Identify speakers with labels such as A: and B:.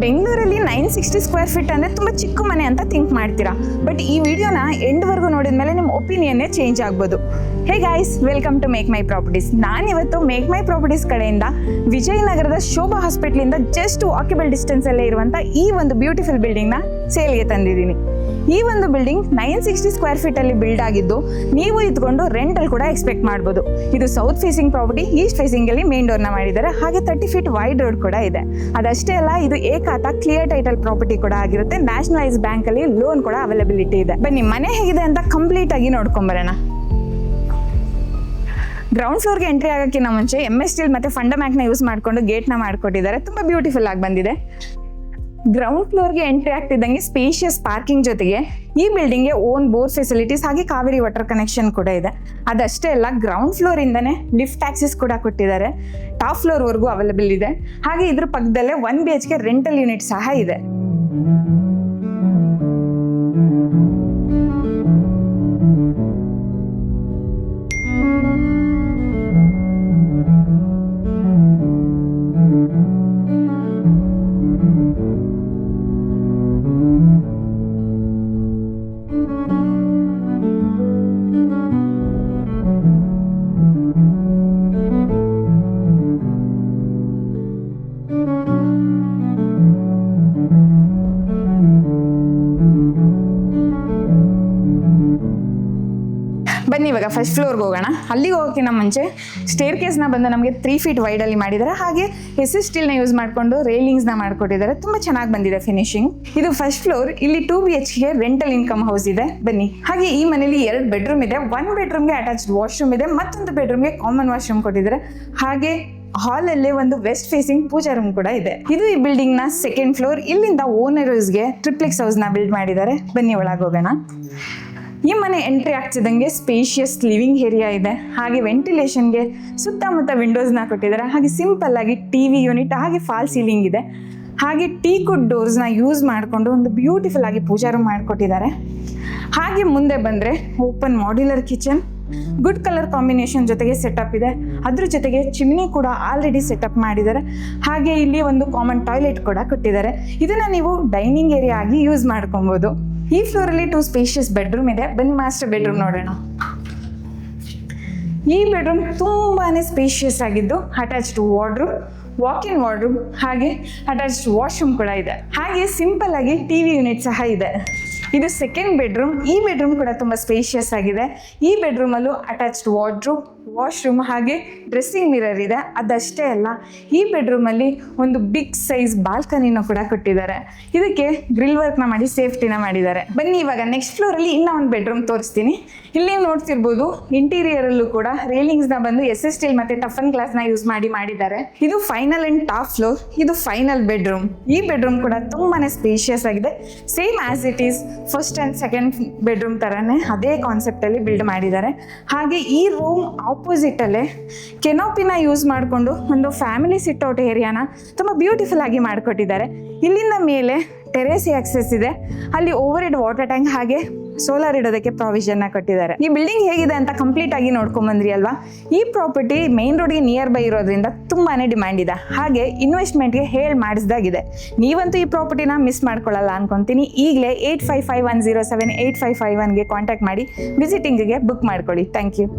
A: ಬೆಂಗಳೂರಲ್ಲಿ 960 square feet ಅಂದರೆ ತುಂಬ ಚಿಕ್ಕ ಮನೆ ಅಂತ ಥಿಂಕ್ ಮಾಡ್ತೀರಾ. ಬಟ್ ಈ ವಿಡಿಯೋನ ಎಂಡ್ವರೆಗೂ ನೋಡಿದ ಮೇಲೆ ನಿಮ್ಮ ಒಪಿನಿಯನ್ನೇ ಚೇಂಜ್ ಆಗ್ಬೋದು. Hey guys, welcome to Make My Properties. ನಾನಿವತ್ತು ಮೇಕ್ ಮೈ ಪ್ರಾಪರ್ಟೀಸ್ ಕಡೆಯಿಂದ ವಿಜಯನಗರದ ಶೋಭಾ ಹಾಸ್ಪಿಟ್ಲಿಂದ ಜಸ್ಟ್ ವಾಕಬಲ್ ಡಿಸ್ಟೆನ್ಸಲ್ಲೇ ಇರುವಂಥ ಈ ಒಂದು ಬ್ಯೂಟಿಫುಲ್ ಬಿಲ್ಡಿಂಗ್ನ ಸೇಲ್ಗೆ ತಂದಿದ್ದೀನಿ. ಈ ಒಂದು ಬಿಲ್ಡಿಂಗ್ 960 ಸ್ಕ್ವೇರ್ ಫೀಟಲ್ಲಿ ಬಿಲ್ಡ್ ಆಗಿದ್ದು ನೀವು ಇದ್ಕೊಂಡು ರೆಂಟಲ್ ಕೂಡ ಎಕ್ಸ್ಪೆಕ್ಟ್ ಮಾಡ್ಬೋದು. ಇದು ಸೌತ್ ಫೇಸಿಂಗ್ ಪ್ರಾಪರ್ಟಿ, ಈಸ್ಟ್ ಫೇಸಿಂಗಲ್ಲಿ ಮೇನ್ ಡೋರ್ನ ಮಾಡಿದ್ದಾರೆ. ಹಾಗೆ 30 ಫೀಟ್ ವೈಡ್ ರೋಡ್ ಕೂಡ ಇದೆ. ಅದಷ್ಟೇ ಅಲ್ಲ, ಇದು ಏಕಾತ ಕ್ಲಿಯರ್ ಟೈಟಲ್ ಪ್ರಾಪರ್ಟಿ ಕೂಡ ಆಗಿರುತ್ತೆ. ನ್ಯಾಷನಲೈಸ್ ಬ್ಯಾಂಕಲ್ಲಿ ಲೋನ್ ಕೂಡ ಅವೈಲಬಿಲಿಟಿ ಇದೆ. ಬನ್ನಿ ಮನೆ ಹೇಗಿದೆ ಅಂತ ಕಂಪ್ಲೀಟ್ ಆಗಿ ನೋಡ್ಕೊಂಬರೋಣ. ಗ್ರೌಂಡ್ ಫ್ಲೋರ್ಗೆ ಎಂಟ್ರಿ ಆಗೋಕ್ಕಿಂತ ಮುಂಚೆ MS ಸ್ಟೀಲ್ ಮತ್ತು ಫಂಡಮ್ಯಾಕ್ನ ಯೂಸ್ ಮಾಡಿಕೊಂಡು ಗೇಟ್ನ ಮಾಡಿಕೊಟ್ಟಿದ್ದಾರೆ. ತುಂಬ ಬ್ಯೂಟಿಫುಲ್ ಆಗಿ ಬಂದಿದೆ. ಗ್ರೌಂಡ್ ಫ್ಲೋರ್ಗೆ ಎಂಟ್ರಿ ಆಗ್ತಿದ್ದಂಗೆ ಸ್ಪೇಷಿಯಸ್ ಪಾರ್ಕಿಂಗ್ ಜೊತೆಗೆ ಈ ಬಿಲ್ಡಿಂಗ್ಗೆ ಓನ್ ಬೋರ್ ಫೆಸಿಲಿಟೀಸ್ ಹಾಗೆ ಕಾವೇರಿ ವಾಟರ್ ಕನೆಕ್ಷನ್ ಕೂಡ ಇದೆ. ಅದಷ್ಟೇ ಅಲ್ಲ, ಗ್ರೌಂಡ್ ಫ್ಲೋರ್ ಇಂದನೇ ಲಿಫ್ಟ್ ಆಕ್ಸೆಸ್ ಕೂಡ ಕೊಟ್ಟಿದ್ದಾರೆ. ಟಾಪ್ ಫ್ಲೋರ್ ವರೆಗೂ ಅವೈಲೇಬಲ್ ಇದೆ. ಹಾಗೆ ಇದ್ರ ಪಕ್ಕದಲ್ಲೇ 1 BHK ರೆಂಟಲ್ ಯೂನಿಟ್ ಸಹ ಇದೆ. ಬನ್ನಿ ಇವಾಗ ಫಸ್ಟ್ ಫ್ಲೋರ್ಗೆ ಹೋಗೋಣ. ಅಲ್ಲಿಗೆ ಹೋಗೋಕ್ಕಿಂತ ಮುಂಚೆ ಸ್ಟೇರ್ ಕೇಸ್ನ ಬಂದು ನಮಗೆ 3 ಫೀಟ್ ವೈಡಲ್ಲಿ ಮಾಡಿದ್ದಾರೆ. ಹಾಗೆ SS ಸ್ಟೀಲ್ನ ಯೂಸ್ ಮಾಡಿಕೊಂಡು ರೇಲಿಂಗ್ಸ್ನ ಮಾಡಿಕೊಟ್ಟಿದ್ದಾರೆ. ತುಂಬ ಚೆನ್ನಾಗಿ ಬಂದಿದೆ ಫಿನಿಶಿಂಗ್. ಇದು ಫಸ್ಟ್ ಫ್ಲೋರ್. ಇಲ್ಲಿ 2 BHK ರೆಂಟಲ್ ಇನ್ಕಮ್ ಹೌಸ್ ಇದೆ. ಬನ್ನಿ. ಹಾಗೆ ಈ ಮನೇಲಿ 2 ಬೆಡ್ರೂಮ್ ಇದೆ. 1 ಬೆಡ್ರೂಮ್ಗೆ ಅಟ್ಯಾಚ್ಡ್ ವಾಶ್ರೂಮ್ ಇದೆ, ಮತ್ತೊಂದು ಬೆಡ್ರೂಮ್ಗೆ ಕಾಮನ್ ವಾಶ್ರೂಮ್ ಕೊಟ್ಟಿದ್ದಾರೆ. ಹಾಗೆ ಹಾಲಲ್ಲೇ ಒಂದು ವೆಸ್ಟ್ ಫೇಸಿಂಗ್ ಪೂಜಾ ರೂಮ್ ಕೂಡ ಇದೆ. ಇದು ಈ ಬಿಲ್ಡಿಂಗ್ ನ 2nd ಫ್ಲೋರ್. ಇಲ್ಲಿಂದ ಓನರ್ಸ್ಗೆ ಟ್ರಿಪ್ಲೆಕ್ಸ್ ಹೌಸ್ ನ ಬಿಲ್ಡ್ ಮಾಡಿದ್ದಾರೆ. ಬನ್ನಿ ಒಳಗೆ ಹೋಗೋಣ. ಈ ಮನೆ ಎಂಟ್ರಿ ಆಗ್ತಿದ್ದಂಗೆ ಸ್ಪೇಷಿಯಸ್ ಲಿವಿಂಗ್ ಏರಿಯಾ ಇದೆ. ಹಾಗೆ ವೆಂಟಿಲೇಷನ್ಗೆ ಸುತ್ತಮುತ್ತ ವಿಂಡೋಸ್ನ ಕೊಟ್ಟಿದ್ದಾರೆ. ಹಾಗೆ ಸಿಂಪಲ್ ಆಗಿ TV ಯೂನಿಟ್ ಹಾಗೆ ಫಾಲ್ ಸೀಲಿಂಗ್ ಇದೆ. ಹಾಗೆ ಟೀಕುಡ್ ಡೋರ್ಸ್ನ ಯೂಸ್ ಮಾಡಿಕೊಂಡು ಒಂದು ಬ್ಯೂಟಿಫುಲ್ ಆಗಿ ಪೂಜಾ ರೂಮ್ ಮಾಡಿಕೊಟ್ಟಿದ್ದಾರೆ. ಹಾಗೆ ಮುಂದೆ ಬಂದರೆ open modular kitchen, good colour combination ಜೊತೆಗೆ ಸೆಟಪ್ ಇದೆ. ಅದ್ರ ಜೊತೆಗೆ ಚಿಮ್ನಿ ಕೂಡ ಆಲ್ರೆಡಿ ಸೆಟಪ್ ಮಾಡಿದ್ದಾರೆ. ಹಾಗೆ ಇಲ್ಲಿ ಒಂದು ಕಾಮನ್ ಟಾಯ್ಲೆಟ್ ಕೂಡ ಕೊಟ್ಟಿದ್ದಾರೆ. ಇದನ್ನ ನೀವು ಡೈನಿಂಗ್ ಏರಿಯಾ ಆಗಿ ಯೂಸ್ ಮಾಡ್ಕೊಬೋದು. ಈ ಫ್ಲೋರಲ್ಲಿ 2 ಸ್ಪೇಷಿಯಸ್ ಬೆಡ್ರೂಮ್ ಇದೆ. ಬನ್ನಿ ಮಾಸ್ಟರ್ ಬೆಡ್ರೂಮ್ ನೋಡೋಣ. ಈ ಬೆಡ್ರೂಮ್ ತುಂಬಾನೇ ಸ್ಪೇಷಿಯಸ್ ಆಗಿದ್ದು ಅಟ್ಯಾಚ್ಡ್ ವಾರ್ಡ್ರೂಮ್, ವಾಕ್-ಇನ್ ವಾರ್ಡ್ರೂಮ್ ಹಾಗೆ ಅಟ್ಯಾಚ್ಡ್ ವಾಶ್ರೂಮ್ ಕೂಡ ಇದೆ. ಹಾಗೆ ಸಿಂಪಲ್ ಆಗಿ TV ಯೂನಿಟ್ ಸಹ ಇದೆ. ಇದು 2nd ಬೆಡ್ರೂಮ್. ಈ ಬೆಡ್ರೂಮ್ ಕೂಡ ತುಂಬ ಸ್ಪೇಷಿಯಸ್ ಆಗಿದೆ. ಈ ಬೆಡ್ರೂಮಲ್ಲೂ ಅಟ್ಯಾಚ್ಡ್ ವಾರ್ಡ್ರೂಮ್, ವಾಶ್ರೂಮ್ ಹಾಗೆ ಡ್ರೆಸ್ಸಿಂಗ್ ಮಿರರ್ ಇದೆ. ಅದಷ್ಟೇ ಅಲ್ಲ, ಈ ಬೆಡ್ರೂಮಲ್ಲಿ ಒಂದು ಬಿಗ್ ಸೈಜ್ ಬಾಲ್ಕನಿನ ಕೂಡ ಕೊಟ್ಟಿದ್ದಾರೆ. ಇದಕ್ಕೆ ಗ್ರಿಲ್ ವರ್ಕ್ನ ಮಾಡಿ ಸೇಫ್ಟಿನ ಮಾಡಿದ್ದಾರೆ. ಬನ್ನಿ ಇವಾಗ ನೆಕ್ಸ್ಟ್ ಫ್ಲೋರಲ್ಲಿ ಇನ್ನೂ ಒಂದು ಬೆಡ್ರೂಮ್ ತೋರಿಸ್ತೀನಿ. ಇಲ್ಲಿ ನೋಡ್ತಿರ್ಬೋದು, ಇಂಟೀರಿಯರಲ್ಲೂ ಕೂಡ ರೇಲಿಂಗ್ಸ್ನ ಬಂದು SS ಸ್ಟೀಲ್ ಮತ್ತು ಟಫನ್ ಗ್ಲಾಸ್ನ ಯೂಸ್ ಮಾಡಿದ್ದಾರೆ. ಇದು ಫೈನಲ್ ಅಂಡ್ ಟಾಪ್ ಫ್ಲೋರ್. ಇದು ಫೈನಲ್ ಬೆಡ್ರೂಮ್. ಈ ಬೆಡ್ರೂಮ್ ಕೂಡ ತುಂಬಾನೇ ಸ್ಪೇಷಿಯಸ್ ಆಗಿದೆ. Same as it is first and 2nd bedroom ಥರನೇ ಅದೇ ಕಾನ್ಸೆಪ್ಟಲ್ಲಿ ಬಿಲ್ಡ್ ಮಾಡಿದ್ದಾರೆ. ಹಾಗೆ ಈ ರೂಮ್ ಆಪೋಸಿಟ್ ಅಲ್ಲೇ ಕೆನೋಪಿನ ಯೂಸ್ ಮಾಡಿಕೊಂಡು ಒಂದು ಫ್ಯಾಮಿಲಿ ಸಿಟ್ಔಟ್ ಏರಿಯಾನ ತುಂಬ ಬ್ಯೂಟಿಫುಲ್ ಆಗಿ ಮಾಡಿಕೊಟ್ಟಿದ್ದಾರೆ. ಇಲ್ಲಿಂದ ಮೇಲೆ ಟೆರೇಸ್ ಆಕ್ಸೆಸ್ ಇದೆ. ಅಲ್ಲಿ ಓವರ್ ಹೆಡ್ ವಾಟರ್ ಟ್ಯಾಂಕ್ ಹಾಗೆ ಸೋಲಾರ್ ಇಡೋದಕ್ಕೆ ಪ್ರಾವಿಷನ್ನ ಕೊಟ್ಟಿದ್ದಾರೆ. ಈ ಬಿಲ್ಡಿಂಗ್ ಹೇಗಿದೆ ಅಂತ ಕಂಪ್ಲೀಟ್ ಆಗಿ ನೋಡ್ಕೊಂಬಂದ್ರಿ ಅಲ್ವಾ. ಈ ಪ್ರಾಪರ್ಟಿ ಮೇನ್ ರೋಡ್ಗೆ ನಿಯರ್ ಬೈ ಇರೋದ್ರಿಂದ ತುಂಬಾನೇ ಡಿಮ್ಯಾಂಡ್ ಇದೆ. ಹಾಗೆ ಇನ್ವೆಸ್ಟ್ಮೆಂಟ್ಗೆ ಮಾಡಿಸ್ದಾಗಿದೆ. ನೀವಂತೂ ಈ ಪ್ರಾಪರ್ಟಿನ ಮಿಸ್ ಮಾಡ್ಕೊಳ್ಳಲ್ಲ ಅನ್ಕೊಂತೀನಿ. ಈಗಲೇ 8551078551ಗೆ ಕಾಂಟ್ಯಾಕ್ಟ್ ಮಾಡಿ ವಿಸಿಟಿಂಗ್ಗೆ ಬುಕ್ ಮಾಡ್ಕೊಳ್ಳಿ. Thank you.